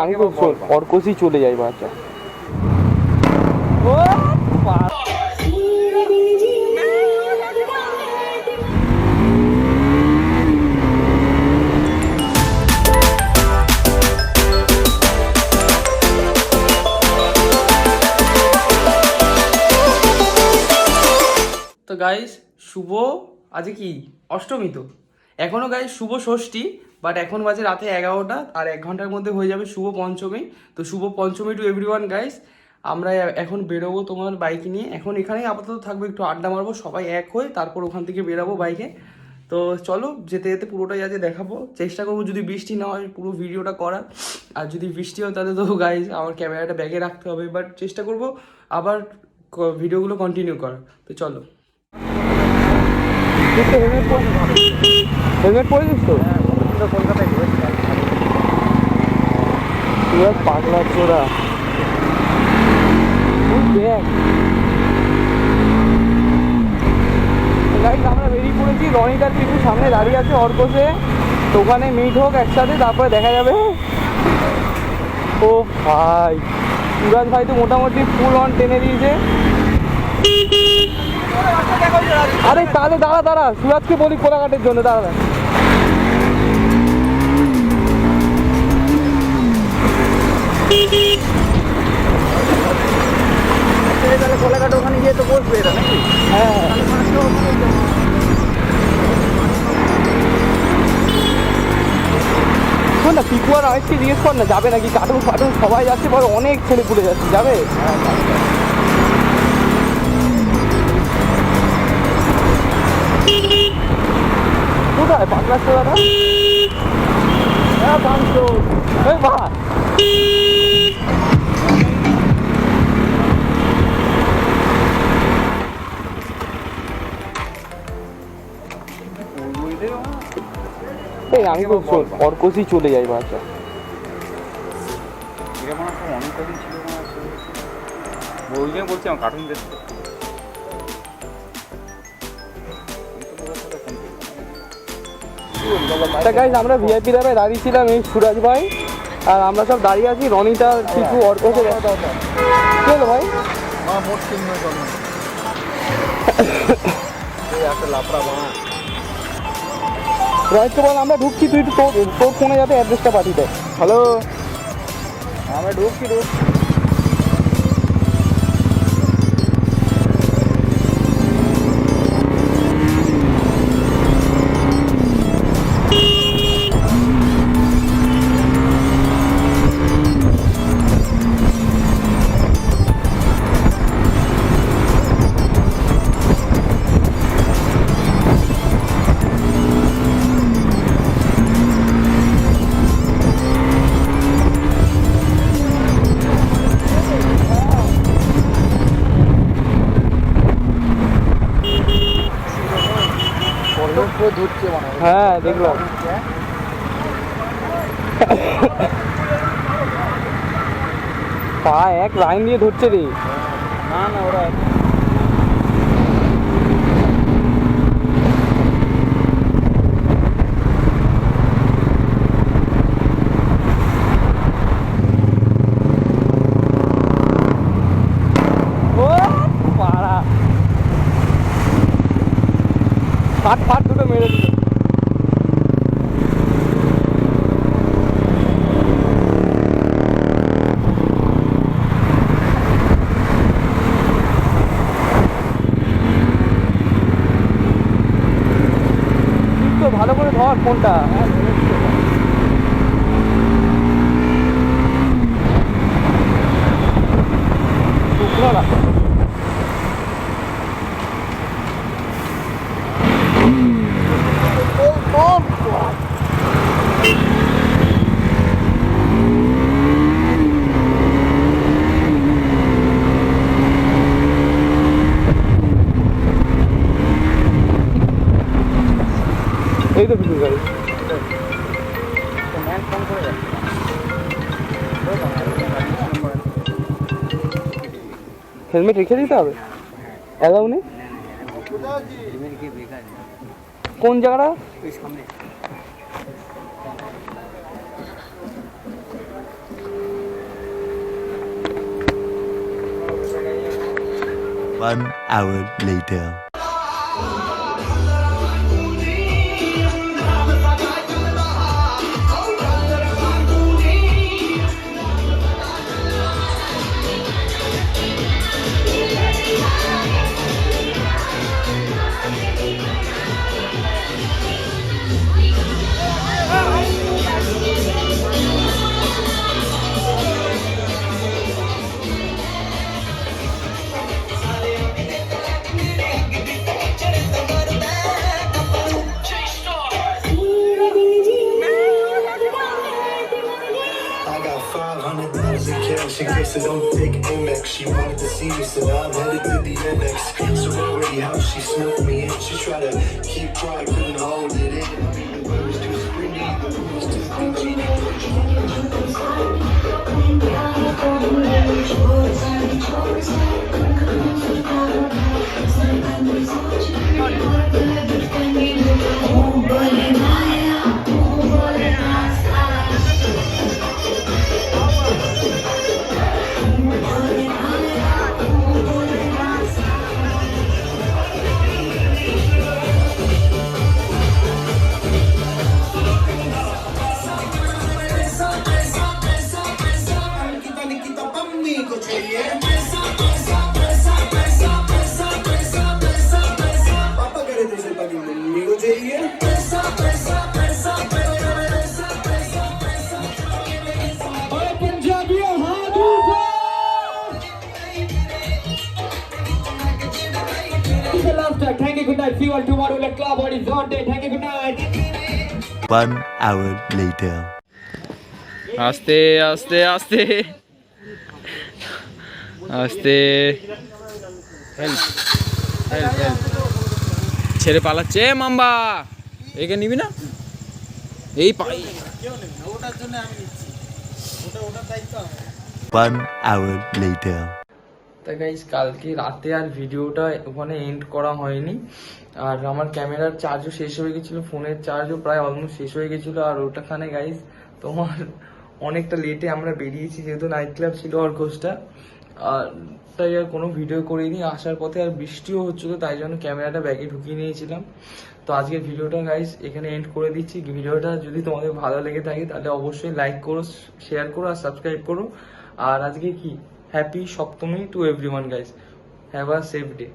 আমি অর্কসই চলে যাই বাচ্চা। তো গাইস শুভ আজকে কি অষ্টমী, তো এখনও গাইস শুভ ষষ্ঠী, বাট এখন বাজে রাতে 11টা, আর 1 ঘন্টার মধ্যে হয়ে যাবে শুভ পঞ্চমী। তো শুভ পঞ্চমী টু এভরিওয়ান গাইস। আমরা এখন বেরোবো তোমার বাইক নিয়ে, এখন এখানেই আপাতত থাকবো, একটু আড্ডা মারবো সবাই এক হয়ে, তারপর ওখান থেকে বেরাবো বাইকে। তো চলো যেতে যেতে পুরোটাই আজকে দেখাবো, চেষ্টা করবো যদি বৃষ্টি না হয় পুরো ভিডিওটা করার, আর যদি বৃষ্টি হয় তাহলে তো গাইস আমার ক্যামেরাটা ব্যাগে রাখতে হবে, বাট চেষ্টা করবো আবার ভিডিওগুলো কন্টিনিউ করার। তো চলো। হেলমেট পরেছিস তো? কলকাতায় পাগলা চোরা আমরা বেরিয়ে পড়েছি, রনিটার কিছু সামনে দাঁড়িয়ে আছে অর্কসে, তো ওখানে মিট হোক একসাথে, তারপরে দেখা যাবে। ও ভাই সুরাজ ভাই তো মোটামুটি ফুল অন টেনে দিয়েছে। আরে তাহলে দাঁড়া সুরাজকে বলি কোলাঘাটের জন্য, দাঁড়া। তাহলে কোলাঘাট ওখানে গিয়ে তো বসবে এটা নাকি? হ্যাঁ শোন না, পিকু আর আরেকটি জিজ্ঞেস কর না যাবে নাকি, কার্টুন ফাটুন সবাই যাচ্ছে, পরে অনেক ছেলে পুলে যাচ্ছে, যাবে? কোথায় পাগলা চোরাটা? হ্যাঁ পাঁচশো বাহ। আমি অর্কসই চলে যাই বাচ্চা। অনেকদিন ছিল ওই জন্য বলছি আমার কার্টুন দেখতে। আমরা ভিআইপি ধাবে দাঁড়িয়ে ছিলাম, এই সুরাজ ভাই আর আমরা সব দাঁড়িয়ে আছি, রনিতা কিছু অর্কসে। কি হলো ভাই? রয়েছে বল, আমরা ঢুকছি, তুই একটু তোর ফোনে যাতে অ্যাড্রেসটা পাঠিয়ে দেয়। হ্যালো, আমরা ঢুকছি। হ্যাঁ দেখলাম। পা এক লাইন দিয়ে ধরছে রে। না ওরা ফাট দুটো মেরে দিল। তো ভালো করে ধর ফোনটা। এই তো পিছু গাড়ি। হেলমেট রেখে দিতে হবে, অ্যালাউ নেই। কোন জায়গাটা? 1 hour later. I got 500,000 cash in case I don't take Amex. She wanted to see me, so now I'm headed to the annex. Sorority house, she snuck me in. She tried to keep quiet, couldn't hold it in. The boy was too springy, the room was too dingy. पापा करे थे सिर्फ अभी mummy को चाहिए और पंजाबियों हाथ ऊपर Thank you, good night. See you all tomorrow at Club Horizonte. Thank you, good night. 1 hour later. আস্তে আস্তে আস্তে আস্তে হেল্প হেল্প হেল্প ছেড়ে পালাচ্ছে মাম্বা একে নিবি না এই পাই 1 hour later. তাই গাইস কালকে রাতে আর ভিডিওটা ওখানে এন্ড করা হয়নি, আর আমার ক্যামেরার চার্জও শেষ হয়ে গেছিলো, ফোনের চার্জও প্রায় অলমোস্ট শেষ হয়ে গেছিলো। আর ওটাখানে গাইস তোমার অনেকটা লেটে আমরা বেরিয়েছি, যেহেতু নাইট ক্লাব ছিল অর্কসটা, আর তাই আর কোনো ভিডিও করিনি। আসার পথে আর বৃষ্টিও হচ্ছিলো, তাই জন্য ক্যামেরাটা ব্যাগে ঢুকিয়ে নিয়েছিলাম। তো আজকের ভিডিওটা গাইস এখানে এন্ড করে দিচ্ছি। ভিডিওটা যদি তোমাদের ভালো লেগে থাকে তাহলে অবশ্যই লাইক করো, শেয়ার করো আর সাবস্ক্রাইব করো। আর আজকে কি happy Saptami to everyone guys, have a safe day.